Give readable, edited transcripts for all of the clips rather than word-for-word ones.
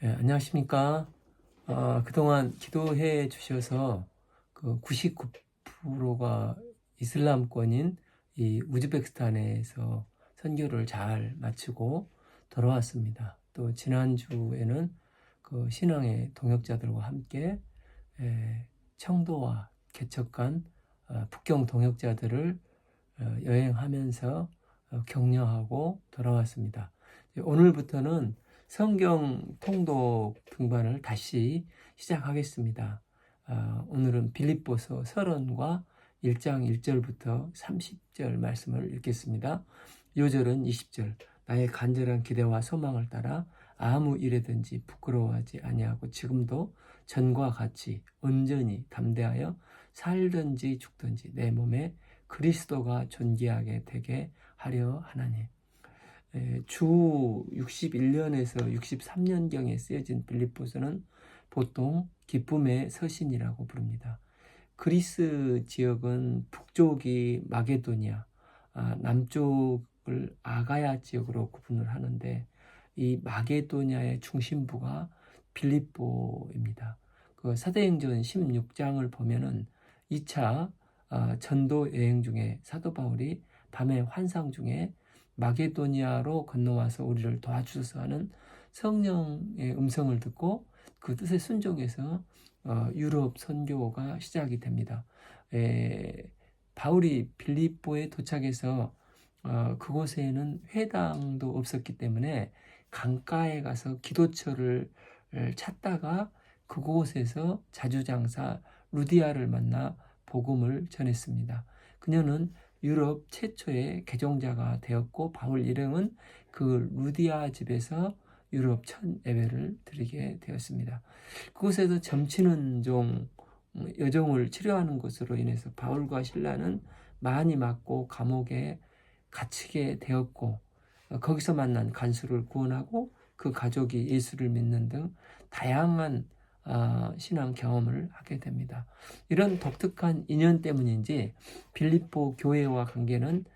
안녕하십니까. 그동안 기도해 주셔서 그 99%가 이슬람권인 이 우즈베키스탄에서 선교를 잘 마치고 돌아왔습니다. 또 지난주에는 그 신앙의 동역자들과 함께 청도와 개척한 북경 동역자들을 여행하면서 격려하고 돌아왔습니다. 오늘부터는 성경 통독 등반을 다시 시작하겠습니다. 오늘은 빌립보서 서론과 1장 1절부터 30절 말씀을 읽겠습니다. 요절은 20절. 나의 간절한 기대와 소망을 따라 아무 일에든지 부끄러워하지 아니하고 지금도 전과 같이 온전히 담대하여 살든지 죽든지 내 몸에 그리스도가 존귀하게 되게 하려 하나니. 주 61년에서 63년경에 쓰여진 빌립보서는 보통 기쁨의 서신이라고 부릅니다. 그리스 지역은 북쪽이 마게도니아, 남쪽을 아가야 지역으로 구분을 하는데 이 마게도니아의 중심부가 빌립보입니다. 그 사도행전 16장을 보면은 2차 전도 여행 중에 사도 바울이 밤의 환상 중에 마게도니아로 건너와서 우리를 도와주소서 하는 성령의 음성을 듣고 그 뜻에 순종해서 유럽 선교가 시작이 됩니다. 바울이 빌립보에 도착해서 그곳에는 회당도 없었기 때문에 강가에 가서 기도처를 찾다가 그곳에서 자주장사 루디아를 만나 복음을 전했습니다. 그녀는 유럽 최초의 개종자가 되었고 바울 일행은 그 루디아 집에서 유럽 첫 예배를 드리게 되었습니다. 그곳에서 점치는 여종을 치료하는 것으로 인해서 바울과 실라는 많이 맞고 감옥에 갇히게 되었고 거기서 만난 간수를 구원하고 그 가족이 예수를 믿는 등 다양한 신앙 경험을 하게 됩니다. 이런 독특한 인연 때문인지 빌립보 교회와 관계는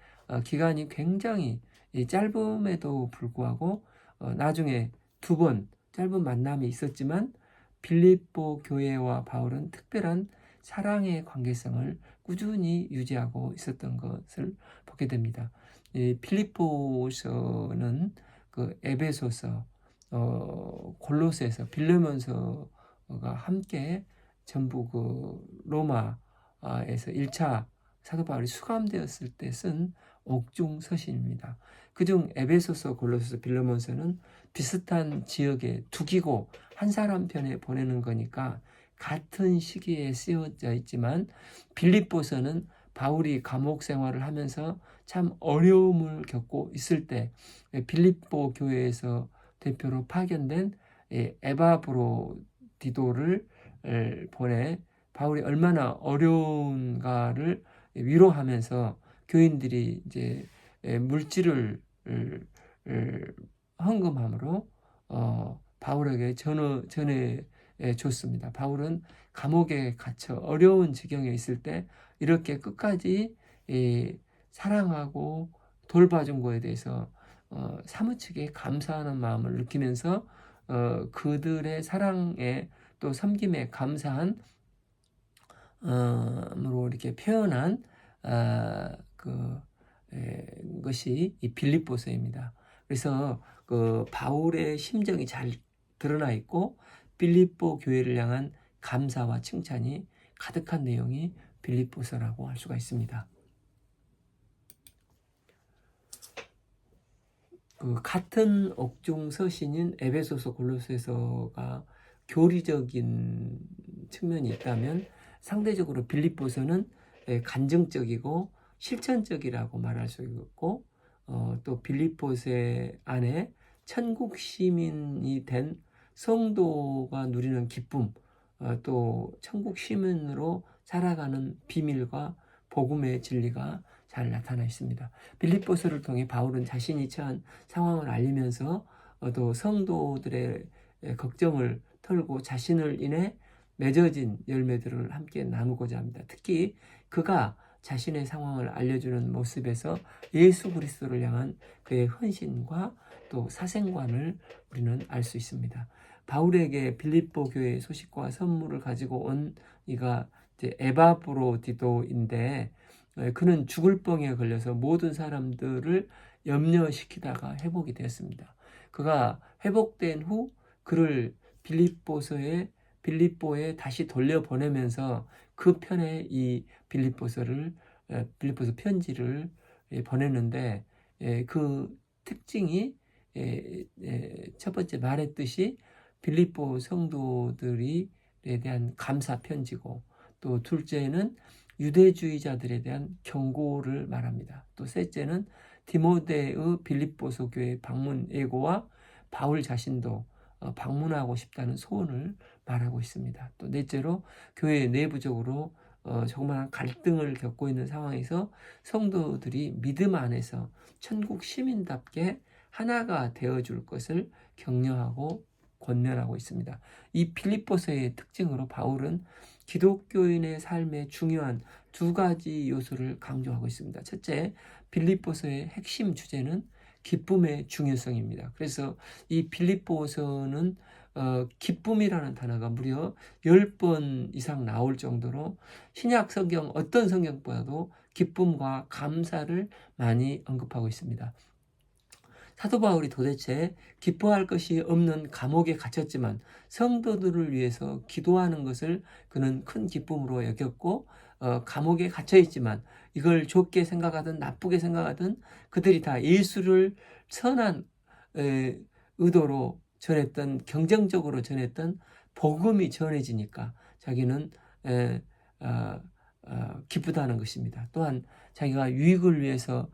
기간이 굉장히 짧음에도 불구하고 나중에 2번 짧은 만남이 있었지만 빌립보 교회와 바울은 특별한 사랑의 관계성을 꾸준히 유지하고 있었던 것을 보게 됩니다. 빌립보서는 그 에베소서, 골로새서, 빌레몬서가 함께 전부 그 로마에서 1차 사도 바울이 수감되었을 때 쓴 옥중 서신입니다. 그중 에베소서, 골로새서, 빌레몬서는 비슷한 지역에 두기고 한 사람 편에 보내는 거니까 같은 시기에 쓰여져 있지만 빌립보서는 바울이 감옥 생활을 하면서 참 어려움을 겪고 있을 때 빌립보 교회에서 대표로 파견된 에바브로디도를 보내 바울이 얼마나 어려운가를 위로하면서 교인들이 이제 물질을 헌금함으로 바울에게 전해 줬습니다. 바울은 감옥에 갇혀 어려운 지경에 있을 때 이렇게 끝까지 사랑하고 돌봐준 거에 대해서 사무치게 감사하는 마음을 느끼면서 그들의 사랑에 또 섬김에 감사한 으로 이렇게 표현한 것이 이 빌립보서입니다. 그래서 그 바울의 심정이 잘 드러나 있고 빌립보 교회를 향한 감사와 칭찬이 가득한 내용이 빌립보서라고 할 수가 있습니다. 그 같은 옥중 서신인 에베소서, 골로새서가 교리적인 측면이 있다면 상대적으로 빌립보서는 간증적이고 실천적이라고 말할 수 있고 또 빌립보서 안에 천국 시민이 된 성도가 누리는 기쁨, 또 천국 시민으로 살아가는 비밀과 복음의 진리가 잘 나타나 있습니다. 빌립보서를 통해 바울은 자신이 처한 상황을 알리면서 또 성도들의 걱정을 털고 자신을 인해 맺어진 열매들을 함께 나누고자 합니다. 특히 그가 자신의 상황을 알려주는 모습에서 예수 그리스도를 향한 그의 헌신과 또 사생관을 우리는 알 수 있습니다. 바울에게 빌립보 교회의 소식과 선물을 가지고 온 이가 이제 에바브로디도인데, 그는 죽을 병에 걸려서 모든 사람들을 염려시키다가 회복이 되었습니다. 그가 회복된 후 그를 빌립보에 다시 돌려보내면서 그 편에 이 빌립보서 편지를 보냈는데, 그 특징이 첫 번째 말했듯이 빌립보 성도들에 대한 감사 편지고, 또 둘째는 유대주의자들에 대한 경고를 말합니다. 또 셋째는 디모데의 빌립보서 교회 방문 예고와 바울 자신도 방문하고 싶다는 소원을 말하고 있습니다. 또 넷째로 교회 내부적으로 조그마한 갈등을 겪고 있는 상황에서 성도들이 믿음 안에서 천국 시민답게 하나가 되어줄 것을 격려하고 권면하고 있습니다. 이 빌립보서의 특징으로 바울은 기독교인의 삶의 중요한 두 가지 요소를 강조하고 있습니다. 첫째, 빌립보서의 핵심 주제는 기쁨의 중요성입니다. 그래서 이 빌립보서는 기쁨이라는 단어가 무려 10번 이상 나올 정도로 신약 성경 어떤 성경보다도 기쁨과 감사를 많이 언급하고 있습니다. 사도 바울이 도대체 기뻐할 것이 없는 감옥에 갇혔지만 성도들을 위해서 기도하는 것을 그는 큰 기쁨으로 여겼고, 감옥에 갇혀 있지만 이걸 좋게 생각하든 나쁘게 생각하든 그들이 다 예수를 선한 의도로 전했던, 경쟁적으로 전했던 복음이 전해지니까 자기는 기쁘다는 것입니다. 또한 자기가 유익을 위해서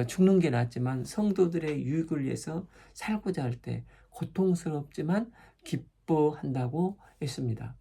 죽는 게 낫지만 성도들의 유익을 위해서 살고자 할 때 고통스럽지만 기뻐한다고 했습니다.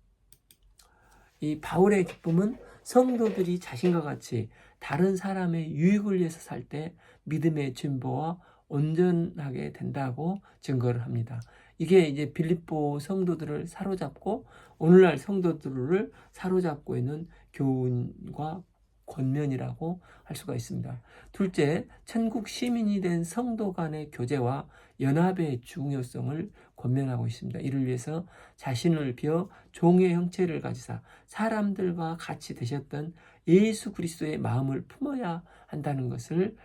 이 바울의 기쁨은 성도들이 자신과 같이 다른 사람의 유익을 위해서 살 때 믿음의 진보와 온전하게 된다고 증거를 합니다. 이게 이제 빌립보 성도들을 사로잡고 오늘날 성도들을 사로잡고 있는 교훈과 권면이라고 할 수가 있습니다. 둘째, 천국 시민이 된 성도 간의 교제와 연합의 중요성을 권면하고 있습니다. 이를 위해서 자신을 비어 종의 형체를 가지사 사람들과 같이 되셨던 예수 그리스도의 마음을 품어야 한다는 것을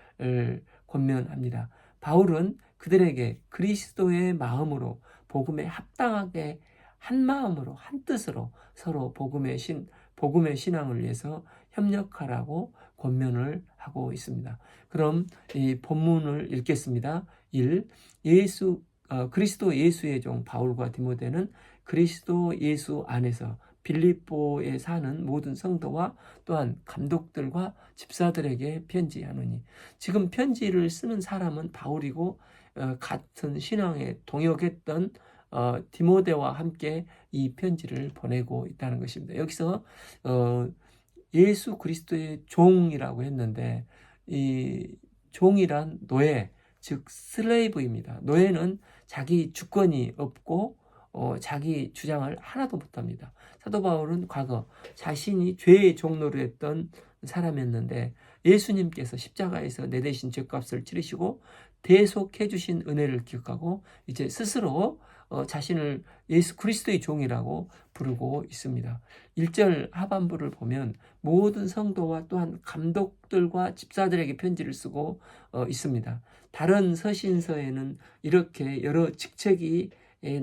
권면합니다. 바울은 그들에게 그리스도의 마음으로 복음에 합당하게 한 마음으로 한 뜻으로 서로 복음의 신앙을 위해서 협력하라고 권면을 하고 있습니다. 그럼 이 본문을 읽겠습니다. 1. 그리스도 예수의 종 바울과 디모데는 그리스도 예수 안에서 빌립보에 사는 모든 성도와 또한 감독들과 집사들에게 편지하노니. 지금 편지를 쓰는 사람은 바울이고, 같은 신앙에 동역했던 디모데와 함께 이 편지를 보내고 있다는 것입니다. 여기서 예수 그리스도의 종이라고 했는데, 이 종이란 노예, 즉 슬레이브입니다. 노예는 자기 주권이 없고 자기 주장을 하나도 못합니다. 사도 바울은 과거 자신이 죄의 종로를 했던 사람이었는데 예수님께서 십자가에서 내 대신 죄값을 치르시고 대속해 주신 은혜를 기억하고 이제 스스로 자신을 예수 그리스도의 종이라고 부르고 있습니다. 1절 하반부를 보면 모든 성도와 또한 감독들과 집사들에게 편지를 쓰고 있습니다. 다른 서신서에는 이렇게 여러 직책이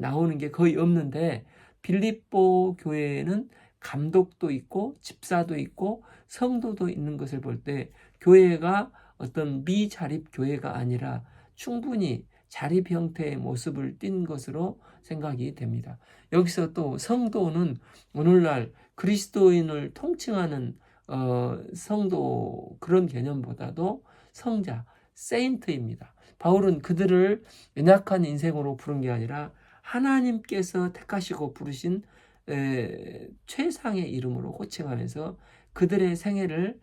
나오는 게 거의 없는데 빌립보 교회에는 감독도 있고 집사도 있고 성도도 있는 것을 볼 때 교회가 어떤 미자립 교회가 아니라 충분히 자립 형태의 모습을 띈 것으로 생각이 됩니다. 여기서 또 성도는 오늘날 그리스도인을 통칭하는 성도 그런 개념보다도 성자, 세인트입니다. 바울은 그들을 연약한 인생으로 부른 게 아니라 하나님께서 택하시고 부르신 최상의 이름으로 호칭하면서 그들의 생애를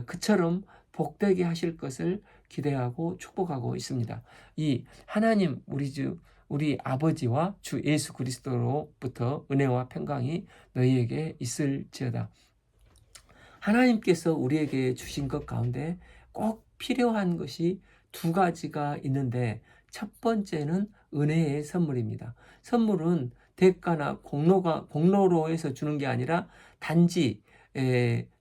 그처럼 복되게 하실 것을 기대하고 축복하고 있습니다. 이 하나님 우리 아버지와 주 예수 그리스도로부터 은혜와 평강이 너희에게 있을지어다. 하나님께서 우리에게 주신 것 가운데 꼭 필요한 것이 두 가지가 있는데, 첫 번째는 은혜의 선물입니다. 선물은 대가나 공로로 해서 주는 게 아니라 단지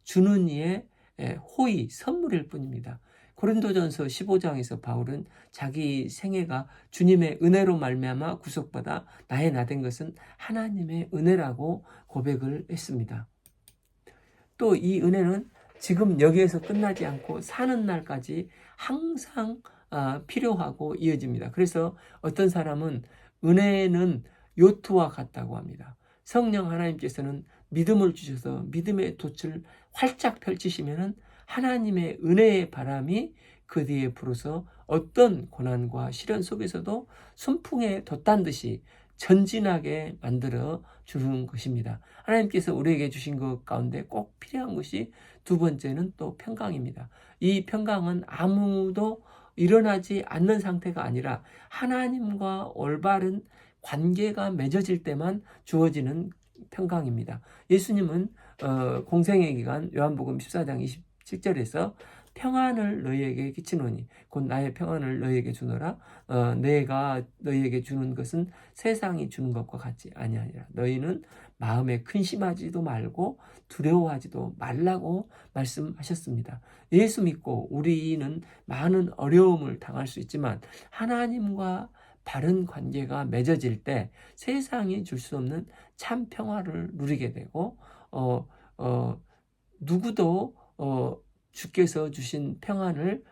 주는 이의 호의, 선물일 뿐입니다. 고린도전서 15장에서 바울은 자기 생애가 주님의 은혜로 말미암아 구속받아 나의 나 된 것은 하나님의 은혜라고 고백을 했습니다. 또 이 은혜는 지금 여기에서 끝나지 않고 사는 날까지 항상 필요하고 이어집니다. 그래서 어떤 사람은 은혜는 요트와 같다고 합니다. 성령 하나님께서는 믿음을 주셔서 믿음의 돛을 활짝 펼치시면은 하나님의 은혜의 바람이 그 뒤에 불어서 어떤 고난과 시련 속에서도 순풍에 돛단 듯이 전진하게 만들어 주는 것입니다. 하나님께서 우리에게 주신 것 가운데 꼭 필요한 것이 두 번째는 또 평강입니다. 이 평강은 아무도 일어나지 않는 상태가 아니라 하나님과 올바른 관계가 맺어질 때만 주어지는 평강입니다. 예수님은 공생의 기간 요한복음 14장 27절에서 평안을 너희에게 끼치노니 곧 나의 평안을 너희에게 주노라. 내가 너희에게 주는 것은 세상이 주는 것과 같지 아니하니라. 너희는 마음에 근심하지도 말고 두려워하지도 말라고 말씀하셨습니다. 예수 믿고 우리는 많은 어려움을 당할 수 있지만 하나님과 바른 관계가 맺어질 때 세상이 줄 수 없는 참 평화를 누리게 되고 누구도 주께서 주신 평안을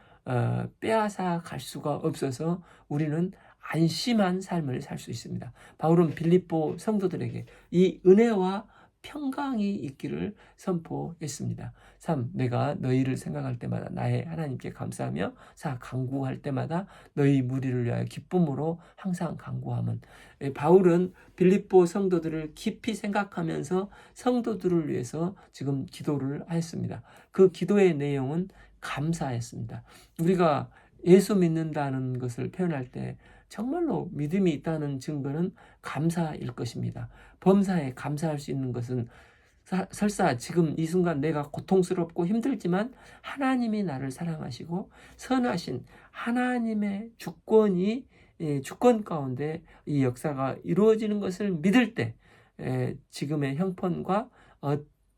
빼앗아 갈 수가 없어서 우리는 안심한 삶을 살 수 있습니다. 바울은 빌립보 성도들에게 이 은혜와 평강이 있기를 선포했습니다. 3. 내가 너희를 생각할 때마다 나의 하나님께 감사하며 4. 간구할 때마다 너희 무리를 위하여 기쁨으로 항상 간구함은. 바울은 빌립보 성도들을 깊이 생각하면서 성도들을 위해서 지금 기도를 하였습니다. 그 기도의 내용은 감사였습니다. 우리가 예수 믿는다는 것을 표현할 때 정말로 믿음이 있다는 증거는 감사일 것입니다. 범사에 감사할 수 있는 것은 설사 지금 이 순간 내가 고통스럽고 힘들지만 하나님이 나를 사랑하시고 선하신 하나님의 주권 가운데 이 역사가 이루어지는 것을 믿을 때 지금의 형편과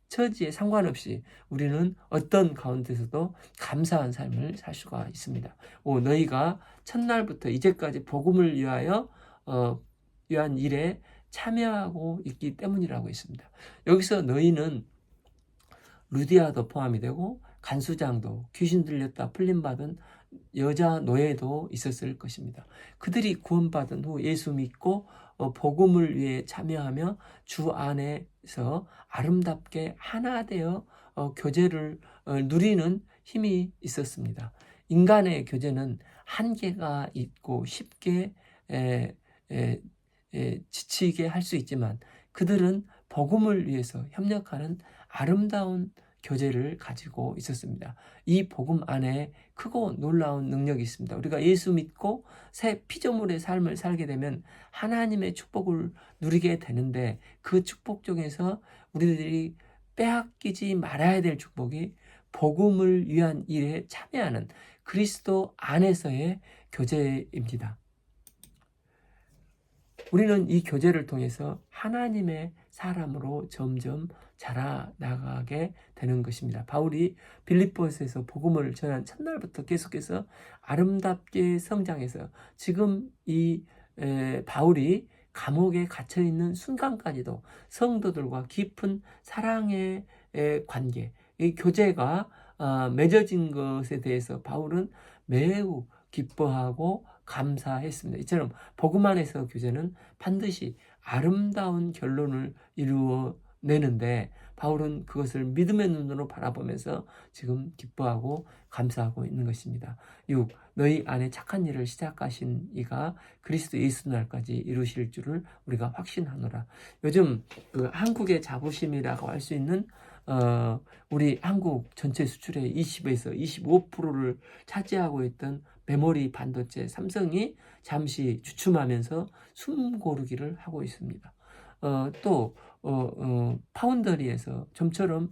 처지에 상관없이 우리는 어떤 가운데서도 감사한 삶을 살 수가 있습니다. 너희가 첫날부터 이제까지 복음을 위한 일에 참여하고 있기 때문이라고 했습니다. 여기서 너희는 루디아도 포함이 되고 간수장도 귀신 들렸다 풀림받은 여자 노예도 있었을 것입니다. 그들이 구원받은 후 예수 믿고 복음을 위해 참여하며 주 안에서 아름답게 하나 되어 교제를 누리는 힘이 있었습니다. 인간의 교제는 한계가 있고 쉽게 지치게 할 수 있지만 그들은 복음을 위해서 협력하는 아름다운 교제를 가지고 있었습니다. 이 복음 안에 크고 놀라운 능력이 있습니다. 우리가 예수 믿고 새 피조물의 삶을 살게 되면 하나님의 축복을 누리게 되는데 그 축복 중에서 우리들이 빼앗기지 말아야 될 축복이 복음을 위한 일에 참여하는 그리스도 안에서의 교제입니다. 우리는 이 교제를 통해서 하나님의 사람으로 점점 자라나가게 되는 것입니다. 바울이 빌립보에서 복음을 전한 첫날부터 계속해서 아름답게 성장해서 지금 이 바울이 감옥에 갇혀있는 순간까지도 성도들과 깊은 사랑의 관계, 이 교제가 맺어진 것에 대해서 바울은 매우 기뻐하고 감사했습니다. 이처럼 복음 안에서 교제는 반드시 아름다운 결론을 이루어내는데 바울은 그것을 믿음의 눈으로 바라보면서 지금 기뻐하고 감사하고 있는 것입니다. 6. 너희 안에 착한 일을 시작하신 이가 그리스도 예수 날까지 이루실 줄을 우리가 확신하노라. 요즘 그 한국의 자부심이라고 할 수 있는 우리 한국 전체 수출의 20에서 25%를 차지하고 있던 메모리 반도체 삼성이 잠시 주춤하면서 숨 고르기를 하고 있습니다. 또 파운더리에서 좀처럼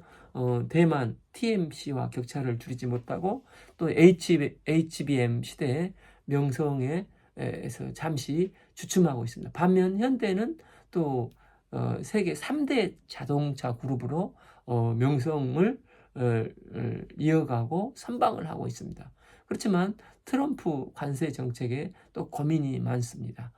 대만 TMC와 격차를 줄이지 못하고 또 HBM 시대의 명성에 에서 잠시 주춤하고 있습니다. 반면 현대는 또 세계 3대 자동차 그룹으로 명성을 이어가고 선방을 하고 있습니다. 그렇지만 트럼프 관세 정책에 또 고민이 많습니다.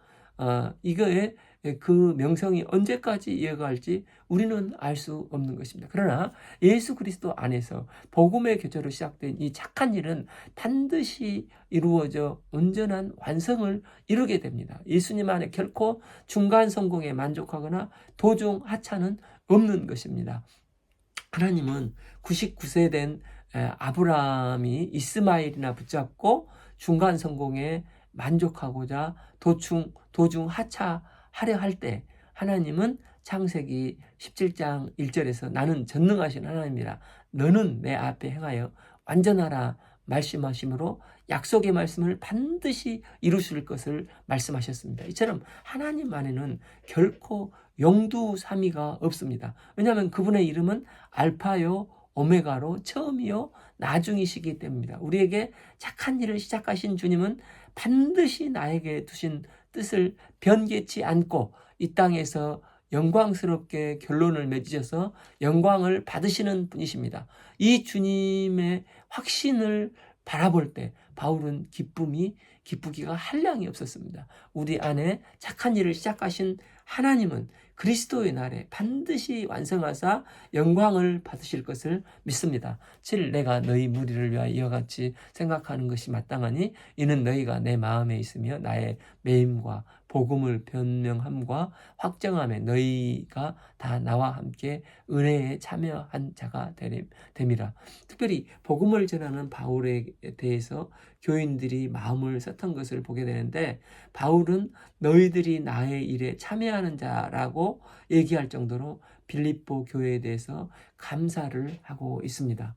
이거에 그 명성이 언제까지 이어갈지 우리는 알 수 없는 것입니다. 그러나 예수 그리스도 안에서 복음의 교제로 시작된 이 착한 일은 반드시 이루어져 온전한 완성을 이루게 됩니다. 예수님 안에 결코 중간 성공에 만족하거나 도중 하차는 없는 것입니다. 하나님은 99세 된 아브라함이 이스마엘이나 붙잡고 중간 성공에 만족하고자 도중 하차하려 할 때 하나님은 창세기 17장 1절에서 나는 전능하신 하나님이라 너는 내 앞에 행하여 완전하라 말씀하심으로 약속의 말씀을 반드시 이루실 것을 말씀하셨습니다. 이처럼 하나님 안에는 결코 용두사미가 없습니다. 왜냐하면 그분의 이름은 알파요 오메가로 처음이요 나중이시기 때문입니다. 우리에게 착한 일을 시작하신 주님은 반드시 나에게 두신 뜻을 변개치 않고 이 땅에서 영광스럽게 결론을 맺으셔서 영광을 받으시는 분이십니다. 이 주님의 확신을 바라볼 때 바울은 기쁘기가 한량이 없었습니다. 우리 안에 착한 일을 시작하신 하나님은 그리스도의 날에 반드시 완성하사 영광을 받으실 것을 믿습니다. 7. 내가 너희 무리를 위하여 이와 같이 생각하는 것이 마땅하니 이는 너희가 내 마음에 있으며 나의 매임과 복음을 변명함과 확정함에 너희가 다 나와 함께 은혜에 참여한 자가 됨이라. 특별히 복음을 전하는 바울에 대해서 교인들이 마음을 썼던 것을 보게 되는데 바울은 너희들이 나의 일에 참여하는 자라고 얘기할 정도로 빌립보 교회에 대해서 감사를 하고 있습니다.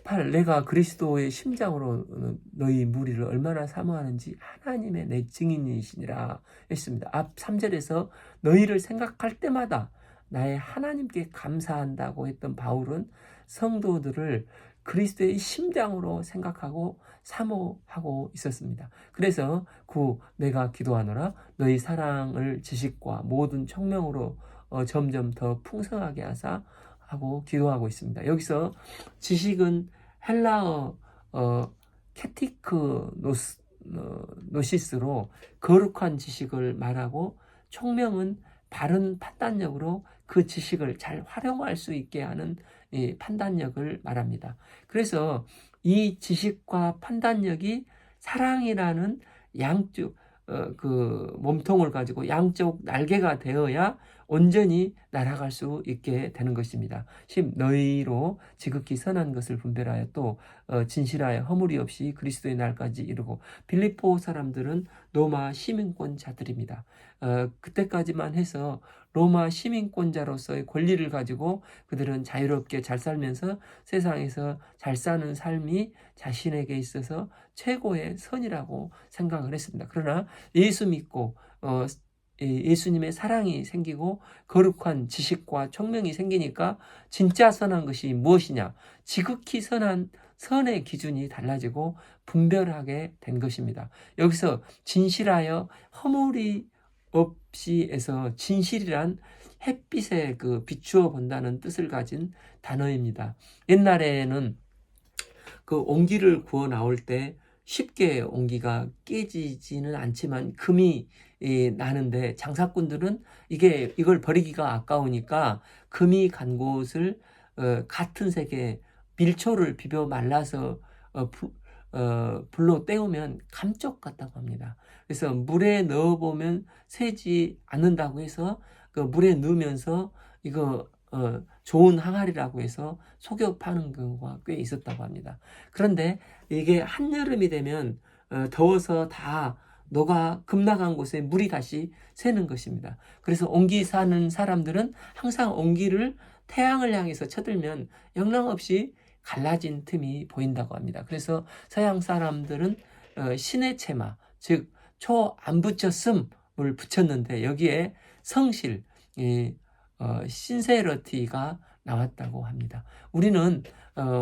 8. 내가 그리스도의 심장으로 너희 무리를 얼마나 사모하는지 하나님의 내 증인이시니라 했습니다. 앞 3절에서 너희를 생각할 때마다 나의 하나님께 감사한다고 했던 바울은 성도들을 그리스도의 심장으로 생각하고 사모하고 있었습니다. 그래서 9. 내가 기도하노라 너희 사랑을 지식과 모든 청명으로 점점 더 풍성하게 하사 하고 기도하고 있습니다. 여기서 지식은 헬라어 캐티크 노시스로 거룩한 지식을 말하고 총명은 바른 판단력으로 그 지식을 잘 활용할 수 있게 하는 이 판단력을 말합니다. 그래서 이 지식과 판단력이 사랑이라는 양쪽 그 몸통을 가지고 양쪽 날개가 되어야 온전히 날아갈 수 있게 되는 것입니다. 10. 너희로 지극히 선한 것을 분별하여 또 진실하여 허물이 없이 그리스도의 날까지 이루고 빌립보 사람들은 로마 시민권자들입니다. 그때까지만 해서 로마 시민권자로서의 권리를 가지고 그들은 자유롭게 잘 살면서 세상에서 잘 사는 삶이 자신에게 있어서 최고의 선이라고 생각을 했습니다. 그러나 예수 믿고 예수님의 사랑이 생기고 거룩한 지식과 총명이 생기니까 진짜 선한 것이 무엇이냐? 지극히 선한 선의 기준이 달라지고 분별하게 된 것입니다. 여기서 진실하여 허물이 없이에서 진실이란 햇빛에 비추어 본다는 뜻을 가진 단어입니다. 옛날에는 그 옹기를 구워 나올 때 쉽게 옹기가 깨지지는 않지만 금이 나는데 장사꾼들은 이걸 버리기가 아까우니까 금이 간 곳을 같은 색의 밀초를 비벼 말라서 불로 때우면 감쪽 같다고 합니다. 그래서 물에 넣어보면 새지 않는다고 해서 그 물에 넣으면서 이거 좋은 항아리라고 해서 속여 파는 경우가 꽤 있었다고 합니다. 그런데 이게 한여름이 되면 더워서 다 녹아 급락한 곳에 물이 다시 새는 것입니다. 그래서 옹기 사는 사람들은 항상 옹기를 태양을 향해서 쳐들면 영락없이 갈라진 틈이 보인다고 합니다. 그래서 서양 사람들은 신의 체마, 즉 초 안 붙였음을 붙였는데 여기에 성실, 신세러티가 나왔다고 합니다. 우리는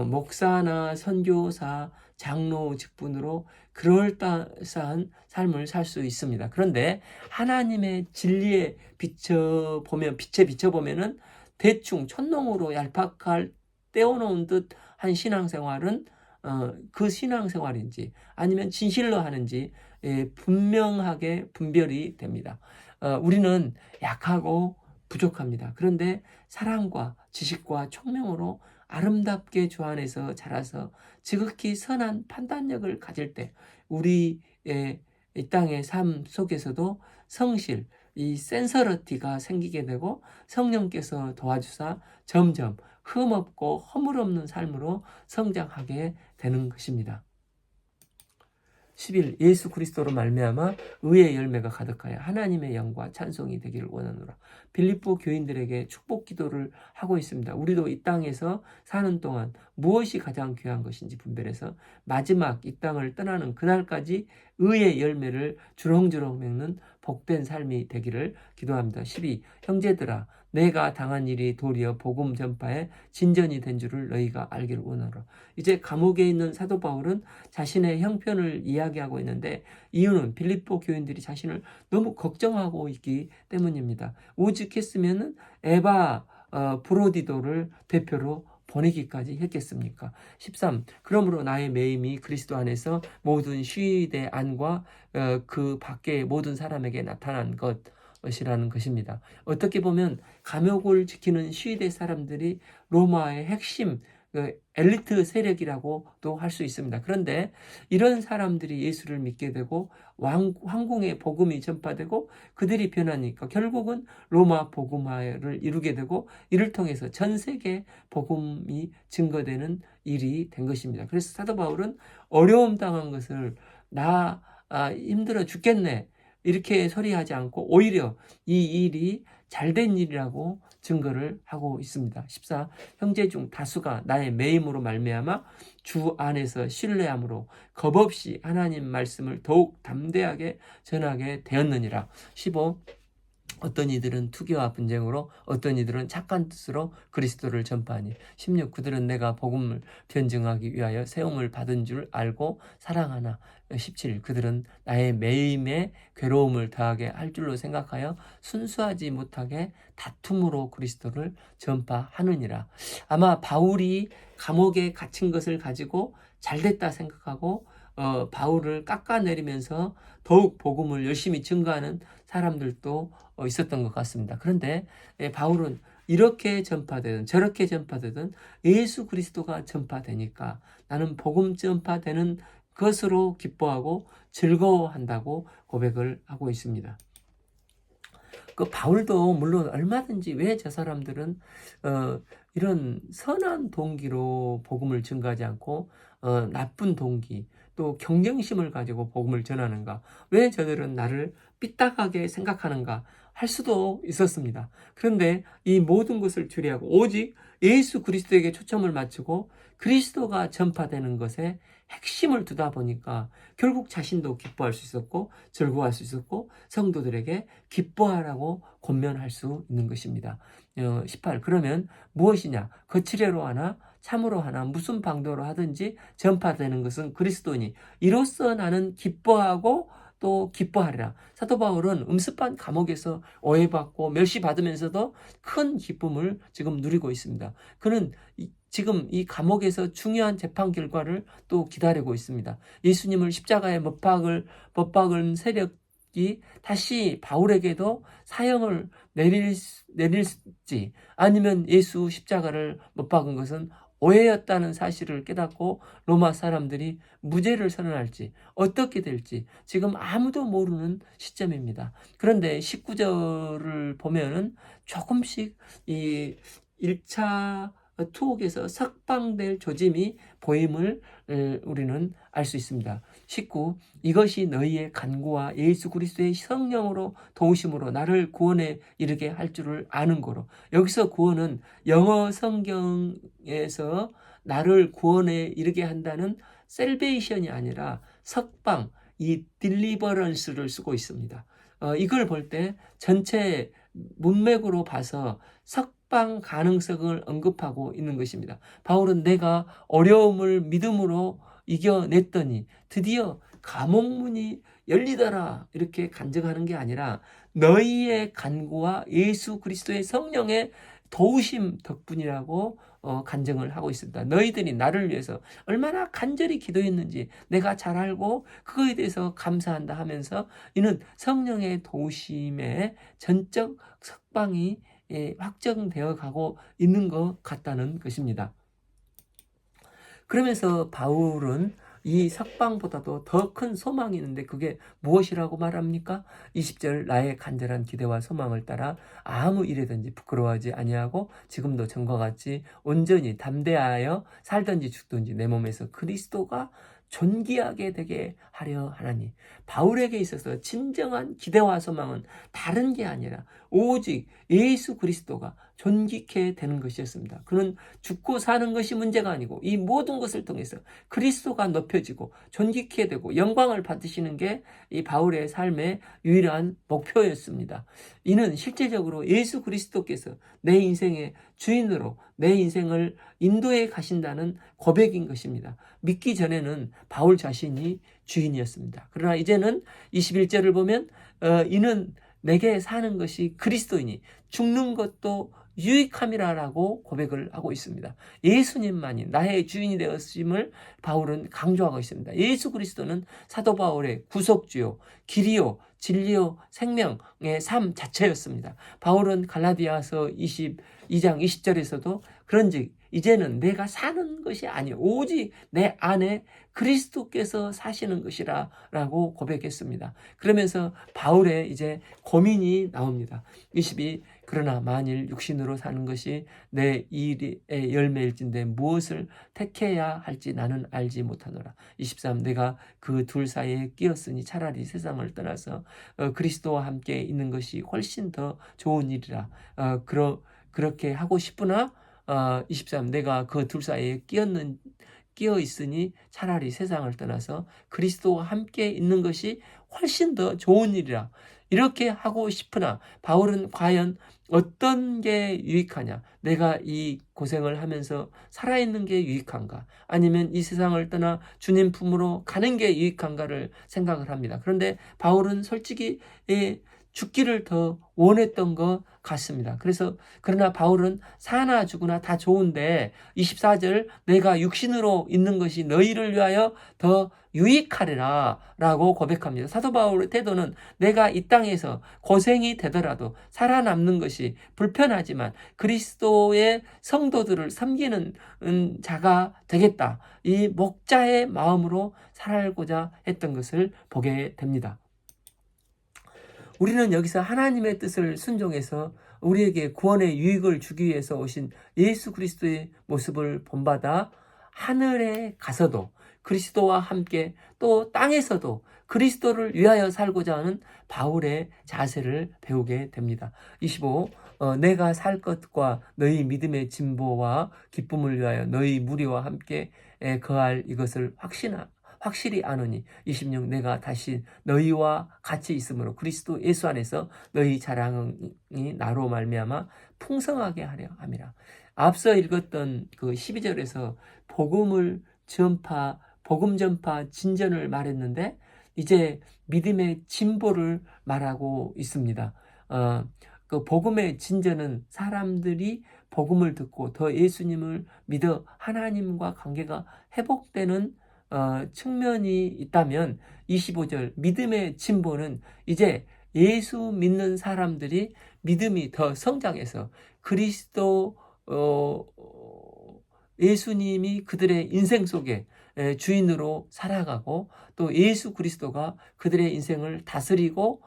목사나 선교사, 장로 직분으로 그럴싸한 삶을 살 수 있습니다. 그런데 하나님의 진리에 빛에 비춰보면은 대충 촌농으로 얄팍할 떼어놓은 듯한 신앙생활은 그 신앙생활인지 아니면 진실로 하는지 분명하게 분별이 됩니다. 우리는 약하고 부족합니다. 그런데 사랑과 지식과 총명으로 아름답게 주 안에서 자라서 지극히 선한 판단력을 가질 때 우리의 이 땅의 삶 속에서도 성실, 이 센서러티가 생기게 되고 성령께서 도와주사 점점 흠없고 허물없는 삶으로 성장하게 되는 것입니다. 11. 예수 그리스도로 말미암아 의의 열매가 가득하여 하나님의 영과 찬송이 되기를 원하노라. 빌립보 교인들에게 축복 기도를 하고 있습니다. 우리도 이 땅에서 사는 동안 무엇이 가장 귀한 것인지 분별해서 마지막 이 땅을 떠나는 그날까지 의의 열매를 주렁주렁 맺는 복된 삶이 되기를 기도합니다. 12. 형제들아 내가 당한 일이 도리어 복음 전파에 진전이 된 줄을 너희가 알기를 원하노라. 이제 감옥에 있는 사도 바울은 자신의 형편을 이야기하고 있는데 이유는 빌립보 교인들이 자신을 너무 걱정하고 있기 때문입니다. 오죽했으면 에바 브로디도를 대표로 보내기까지 했겠습니까? 13. 그러므로 나의 매임이 그리스도 안에서 모든 시위대 안과 그 밖의 모든 사람에게 나타난 것이라는 것입니다. 어떻게 보면 감옥을 지키는 시위대 사람들이 로마의 핵심 엘리트 세력이라고도 할 수 있습니다. 그런데 이런 사람들이 예수를 믿게 되고 황궁의 복음이 전파되고 그들이 변하니까 결국은 로마 복음화를 이루게 되고 이를 통해서 전 세계 복음이 증거되는 일이 된 것입니다. 그래서 사도 바울은 어려움 당한 것을 힘들어 죽겠네 이렇게 소리하지 않고 오히려 이 일이 잘된 일이라고 증거를 하고 있습니다. 14. 형제 중 다수가 나의 매임으로 말미암아 주 안에서 신뢰함으로 겁없이 하나님 말씀을 더욱 담대하게 전하게 되었느니라. 15. 어떤 이들은 투기와 분쟁으로 어떤 이들은 착한 뜻으로 그리스도를 전파하니 16. 그들은 내가 복음을 변증하기 위하여 세움을 받은 줄 알고 사랑하나 17. 그들은 나의 매임에 괴로움을 더하게 할 줄로 생각하여 순수하지 못하게 다툼으로 그리스도를 전파하느니라. 아마 바울이 감옥에 갇힌 것을 가지고 잘됐다 생각하고 바울을 깎아내리면서 더욱 복음을 열심히 증거하는 사람들도 있었던 것 같습니다. 그런데 바울은 이렇게 전파되든 저렇게 전파되든 예수 그리스도가 전파되니까 나는 복음 전파되는 것으로 기뻐하고 즐거워한다고 고백을 하고 있습니다. 그 바울도 물론 얼마든지 왜 저 사람들은 이런 선한 동기로 복음을 증거하지 않고 나쁜 동기 또 경쟁심을 가지고 복음을 전하는가? 왜 저들은 나를 삐딱하게 생각하는가? 할 수도 있었습니다. 그런데 이 모든 것을 주리하고 오직 예수 그리스도에게 초점을 맞추고 그리스도가 전파되는 것에 핵심을 두다 보니까 결국 자신도 기뻐할 수 있었고 즐거워할 수 있었고 성도들에게 기뻐하라고 권면할 수 있는 것입니다. 18. 그러면 무엇이냐? 거칠애로 하나 참으로 하나 무슨 방도로 하든지 전파되는 것은 그리스도니 이로써 나는 기뻐하고 또 기뻐하리라. 사도 바울은 음습한 감옥에서 오해받고 멸시받으면서도 큰 기쁨을 지금 누리고 있습니다. 그는 지금 이 감옥에서 중요한 재판 결과를 또 기다리고 있습니다. 예수님을 십자가에 못 박은 세력이 다시 바울에게도 사형을 내릴지 아니면 예수 십자가를 못 박은 것은 오해였다는 사실을 깨닫고 로마 사람들이 무죄를 선언할지 어떻게 될지 지금 아무도 모르는 시점입니다. 그런데 19절을 보면은 조금씩 이 1차 투옥에서 석방될 조짐이 보임을 우리는 알 수 있습니다. 19. 이것이 너희의 간구와 예수 그리스도의 성령으로 도우심으로 나를 구원에 이르게 할 줄을 아는 거로. 여기서 구원은 영어 성경에서 나를 구원에 이르게 한다는 셀베이션이 아니라 석방, 이 딜리버런스를 쓰고 있습니다. 이걸 볼 때 전체 문맥으로 봐서 석방 가능성을 언급하고 있는 것입니다. 바울은 내가 어려움을 믿음으로 이겨냈더니 드디어 감옥문이 열리더라 이렇게 간증하는 게 아니라 너희의 간구와 예수 그리스도의 성령의 도우심 덕분이라고 간증을 하고 있습니다. 너희들이 나를 위해서 얼마나 간절히 기도했는지 내가 잘 알고 그거에 대해서 감사한다 하면서 이는 성령의 도우심의 전적 석방이 확정되어 가고 있는 것 같다는 것입니다. 그러면서 바울은 이 석방보다도 더 큰 소망이 있는데 그게 무엇이라고 말합니까? 20절 나의 간절한 기대와 소망을 따라 아무 일에든지 부끄러워하지 아니하고 지금도 전과 같이 온전히 담대하여 살든지 죽든지 내 몸에서 그리스도가 존귀하게 되게 하려 하나니. 바울에게 있어서 진정한 기대와 소망은 다른 게 아니라 오직 예수 그리스도가 존귀케 되는 것이었습니다. 그는 죽고 사는 것이 문제가 아니고 이 모든 것을 통해서 그리스도가 높여지고 존귀케 되고 영광을 받으시는 게 이 바울의 삶의 유일한 목표였습니다. 이는 실제적으로 예수 그리스도께서 내 인생의 주인으로 내 인생을 인도해 가신다는 고백인 것입니다. 믿기 전에는 바울 자신이 주인이었습니다. 그러나 이제는 21절을 보면 이는 내게 사는 것이 그리스도이니 죽는 것도 유익함이라고 고백을 하고 있습니다. 예수님만이 나의 주인이 되었음을 바울은 강조하고 있습니다. 예수 그리스도는 사도 바울의 구속주요, 길이요, 진리요, 생명의 삶 자체였습니다. 바울은 갈라디아서 22장 20절에서도 그런즉 이제는 내가 사는 것이 아니요 오직 내 안에 그리스도께서 사시는 것이라 라고 고백했습니다. 그러면서 바울의 이제 고민이 나옵니다. 22 그러나 만일 육신으로 사는 것이 내 일의 열매일진데 무엇을 택해야 할지 나는 알지 못하노라. 23 내가 그 둘 사이에 끼었으니 차라리 세상을 떠나서 그리스도와 함께 있는 것이 훨씬 더 좋은 일이라. 그렇게 하고 싶으나 23 내가 그 둘 사이에 끼어 있으니 차라리 세상을 떠나서 그리스도와 함께 있는 것이 훨씬 더 좋은 일이라. 이렇게 하고 싶으나 바울은 과연 어떤 게 유익하냐? 내가 이 고생을 하면서 살아있는 게 유익한가? 아니면 이 세상을 떠나 주님 품으로 가는 게 유익한가를 생각을 합니다. 그런데 바울은 솔직히 죽기를 더 원했던 것 같습니다. 그러나 바울은 사나 죽으나 다 좋은데 24절 내가 육신으로 있는 것이 너희를 위하여 더 유익하리라 라고 고백합니다. 사도 바울의 태도는 내가 이 땅에서 고생이 되더라도 살아남는 것이 불편하지만 그리스도의 성도들을 섬기는 자가 되겠다. 이 목자의 마음으로 살고자 했던 것을 보게 됩니다. 우리는 여기서 하나님의 뜻을 순종해서 우리에게 구원의 유익을 주기 위해서 오신 예수 그리스도의 모습을 본받아 하늘에 가서도 그리스도와 함께 또 땅에서도 그리스도를 위하여 살고자 하는 바울의 자세를 배우게 됩니다. 25 내가 살 것과 너희 믿음의 진보와 기쁨을 위하여 너희 무리와 함께 거할 이것을 확실히 아노니. 26 내가 다시 너희와 같이 있으므로 그리스도 예수 안에서 너희 자랑이 나로 말미암아 풍성하게 하려 함이라. 앞서 읽었던 그 12절에서 복음 전파 진전을 말했는데 이제 믿음의 진보를 말하고 있습니다. 그 복음의 진전은 사람들이 복음을 듣고 더 예수님을 믿어 하나님과 관계가 회복되는 측면이 있다면 25절 믿음의 진보는 이제 예수 믿는 사람들이 믿음이 더 성장해서 그리스도 예수님이 그들의 인생 속에 주인으로 살아가고 또 예수 그리스도가 그들의 인생을 다스리고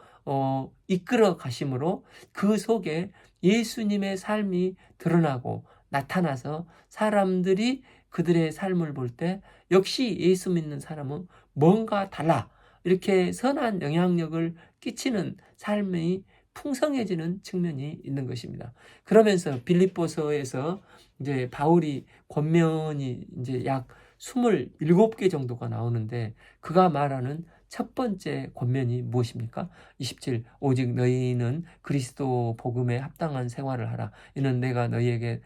이끌어 가심으로 그 속에 예수님의 삶이 드러나고 나타나서 사람들이 그들의 삶을 볼 때 역시 예수 믿는 사람은 뭔가 달라 이렇게 선한 영향력을 끼치는 삶이 풍성해지는 측면이 있는 것입니다. 그러면서 빌립보서에서 이제 바울이 권면이 이제 약 27개 정도가 나오는데 그가 말하는 첫 번째 권면이 무엇입니까? 27. 오직 너희는 그리스도 복음에 합당한 생활을 하라. 이는 내가 너희에게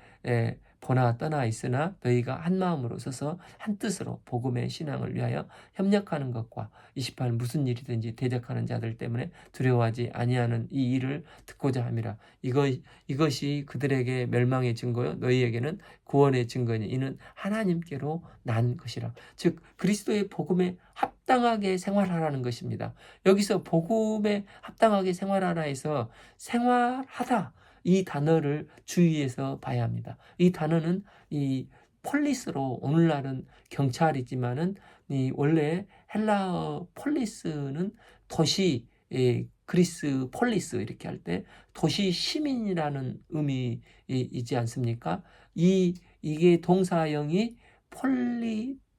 보나 떠나 있으나 너희가 한 마음으로 서서 한 뜻으로 복음의 신앙을 위하여 협력하는 것과 28. 무슨 일이든지 대적하는 자들 때문에 두려워하지 아니하는 이 일을 듣고자 함이라. 이것이 그들에게 멸망의 증거요 너희에게는 구원의 증거니 이는 하나님께로 난 것이라. 즉 그리스도의 복음에 합당하게 생활하라는 것입니다. 여기서 복음에 합당하게 생활하라 해서 생활하다 이 단어를 주의해서 봐야 합니다. 이 단어는 이 폴리스로 오늘날은 경찰이지만은 이 원래 헬라어 폴리스는 도시 그리스 폴리스 이렇게 할 때 도시 시민이라는 의미이지 않습니까? 이게 동사형이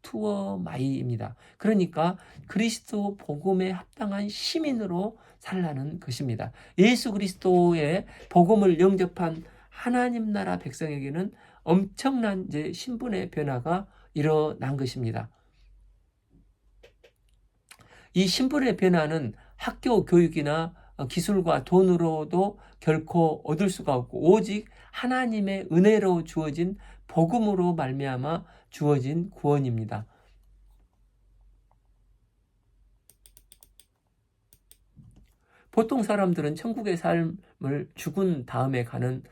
폴리투어마이입니다. 그러니까 그리스도 복음에 합당한 시민으로 살라는 것입니다. 예수 그리스도의 복음을 영접한 하나님 나라 백성에게는 엄청난 이제 신분의 변화가 일어난 것입니다. 이 신분의 변화는 학교 교육이나 기술과 돈으로도 결코 얻을 수가 없고 오직 하나님의 은혜로 주어진 복음으로 말미암아 주어진 구원입니다. 보통 사람들은 천국의 삶을 죽은 다음에 가는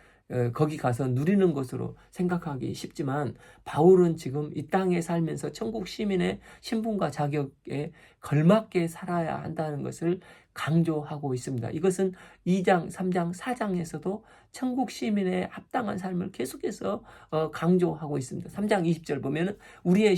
거기 가서 누리는 것으로 생각하기 쉽지만 바울은 지금 이 땅에 살면서 천국 시민의 신분과 자격에 걸맞게 살아야 한다는 것을 강조하고 있습니다. 이것은 2장, 3장, 4장에서도 천국 시민의 합당한 삶을 계속해서 강조하고 있습니다. 3장 20절 보면은 우리의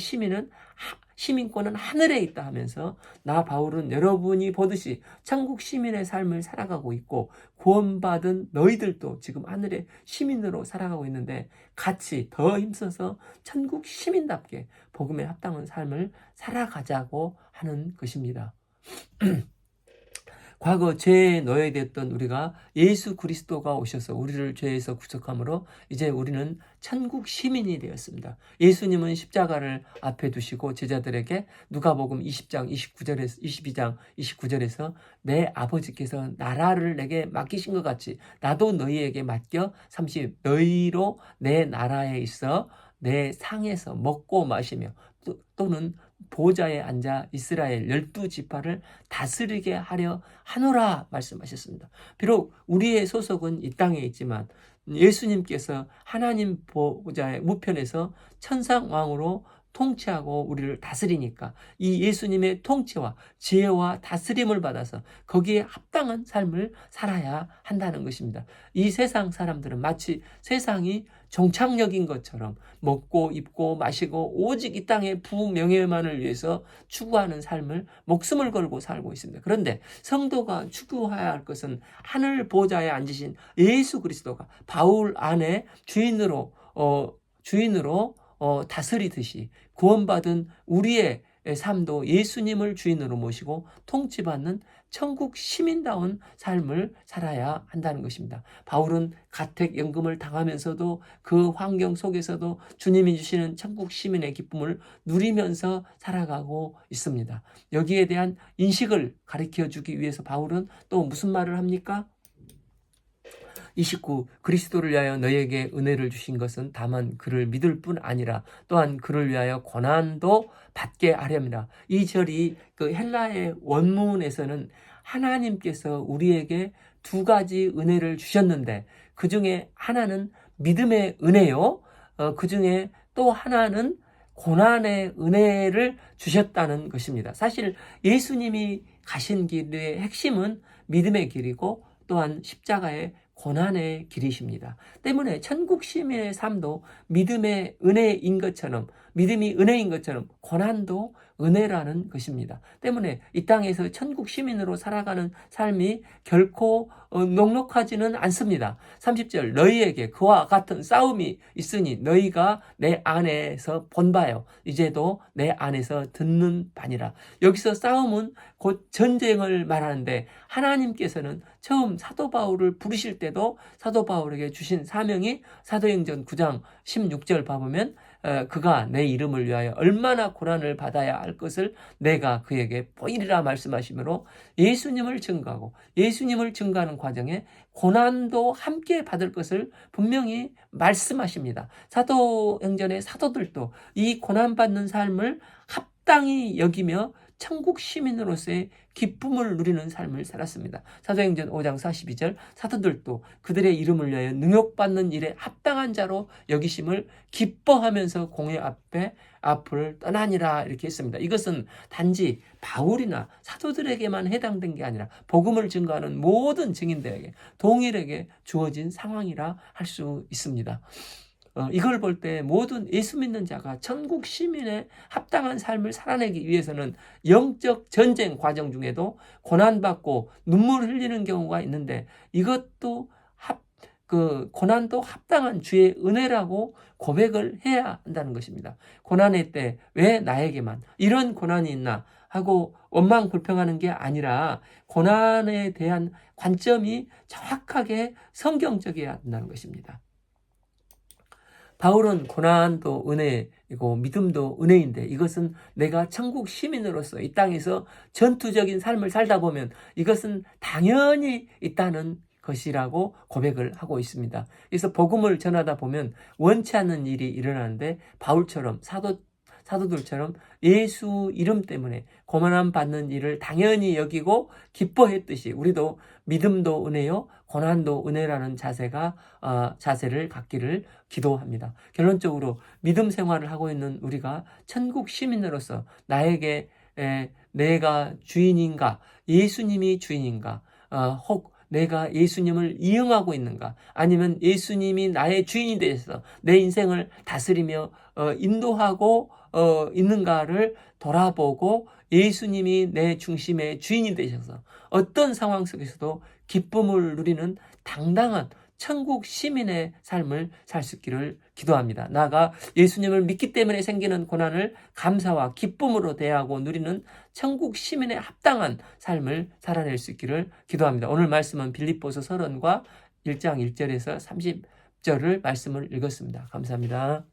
시민권은 하늘에 있다 하면서 나 바울은 여러분이 보듯이 천국 시민의 삶을 살아가고 있고 구원받은 너희들도 지금 하늘의 시민으로 살아가고 있는데 같이 더 힘써서 천국 시민답게 복음에 합당한 삶을 살아가자고 하는 것입니다. 과거 죄에 노예됐던 우리가 예수 그리스도가 오셔서 우리를 죄에서 구속함으로 이제 우리는 천국 시민이 되었습니다. 예수님은 십자가를 앞에 두시고 제자들에게 누가복음 20장 29절에서 22장 29절에서 내 아버지께서 나라를 내게 맡기신 것 같이 나도 너희에게 맡겨 30 너희로 내 나라에 있어 내 상에서 먹고 마시며 또는 보좌에 앉아 이스라엘 12지파를 다스리게 하려 하노라 말씀하셨습니다. 비록 우리의 소속은 이 땅에 있지만 예수님께서 하나님 보좌의 우편에서 천상왕으로 통치하고 우리를 다스리니까 이 예수님의 통치와 지혜와 다스림을 받아서 거기에 합당한 삶을 살아야 한다는 것입니다. 이 세상 사람들은 마치 세상이 종착역인 것처럼 먹고 입고 마시고 오직 이 땅의 부명예만을 위해서 추구하는 삶을 목숨을 걸고 살고 있습니다. 그런데 성도가 추구해야 할 것은 하늘 보좌에 앉으신 예수 그리스도가 바울 안에 주인으로 다스리듯이 구원받은 우리의 삶도 예수님을 주인으로 모시고 통치받는 천국 시민다운 삶을 살아야 한다는 것입니다. 바울은 가택연금을 당하면서도 그 환경 속에서도 주님이 주시는 천국 시민의 기쁨을 누리면서 살아가고 있습니다. 여기에 대한 인식을 가르쳐 주기 위해서 바울은 또 무슨 말을 합니까? 29. 그리스도를 위하여 너희에게 은혜를 주신 것은 다만 그를 믿을 뿐 아니라 또한 그를 위하여 고난도 받게 하렵니다. 이 절이 그 헬라의 원문에서는 하나님께서 우리에게 두 가지 은혜를 주셨는데 그 중에 하나는 믿음의 은혜요. 그 중에 또 하나는 고난의 은혜를 주셨다는 것입니다. 사실 예수님이 가신 길의 핵심은 믿음의 길이고 또한 십자가의 고난의 길이십니다. 때문에 천국 시민의 삶도 믿음의 은혜인 것처럼 믿음이 은혜인 것처럼 고난도 은혜라는 것입니다. 때문에 이 땅에서 천국 시민으로 살아가는 삶이 결코 녹록하지는 않습니다. 30절 너희에게 그와 같은 싸움이 있으니 너희가 내 안에서 본 바요 이제도 내 안에서 듣는 바니라. 여기서 싸움은 곧 전쟁을 말하는데 하나님께서는 처음 사도 바울을 부르실 때도 사도 바울에게 주신 사명이 사도행전 9장 16절 봐보면 그가 내 이름을 위하여 얼마나 고난을 받아야 할 것을 내가 그에게 보이리라 말씀하시므로 예수님을 증거하고 예수님을 증거하는 과정에 고난도 함께 받을 것을 분명히 말씀하십니다. 사도행전의 사도들도 이 고난받는 삶을 합당히 여기며 천국 시민으로서의 기쁨을 누리는 삶을 살았습니다. 사도행전 5장 42절 사도들도 그들의 이름을 위하여 능욕받는 일에 합당한 자로 여기심을 기뻐하면서 공회 앞을 떠나니라 이렇게 했습니다. 이것은 단지 바울이나 사도들에게만 해당된 게 아니라 복음을 증거하는 모든 증인들에게 동일하게 주어진 상황이라 할 수 있습니다. 이걸 볼 때 모든 예수 믿는 자가 천국 시민의 합당한 삶을 살아내기 위해서는 영적 전쟁 과정 중에도 고난받고 눈물 흘리는 경우가 있는데 이것도 고난도 합당한 주의 은혜라고 고백을 해야 한다는 것입니다. 고난의 때 왜 나에게만 이런 고난이 있나 하고 원망 불평하는 게 아니라 고난에 대한 관점이 정확하게 성경적이어야 한다는 것입니다. 바울은 고난도 은혜이고 믿음도 은혜인데 이것은 내가 천국 시민으로서 이 땅에서 전투적인 삶을 살다 보면 이것은 당연히 있다는 것이라고 고백을 하고 있습니다. 그래서 복음을 전하다 보면 원치 않는 일이 일어나는데 바울처럼 사도들처럼 예수 이름 때문에 고난 받는 일을 당연히 여기고 기뻐했듯이 우리도 믿음도 은혜요 고난도 은혜라는 자세를 갖기를 기도합니다. 결론적으로 믿음 생활을 하고 있는 우리가 천국 시민으로서 나에게 내가 주인인가 예수님이 주인인가 혹 내가 예수님을 이응하고 있는가 아니면 예수님이 나의 주인이 되어서 내 인생을 다스리며 인도하고 있는가를 돌아보고 예수님이 내 중심의 주인이 되셔서 어떤 상황 속에서도 기쁨을 누리는 당당한 천국 시민의 삶을 살 수 있기를 기도합니다. 나아가 예수님을 믿기 때문에 생기는 고난을 감사와 기쁨으로 대하고 누리는 천국 시민의 합당한 삶을 살아낼 수 있기를 기도합니다. 오늘 말씀은 빌립보서 서론과 1장 1절에서 30절을 말씀을 읽었습니다. 감사합니다.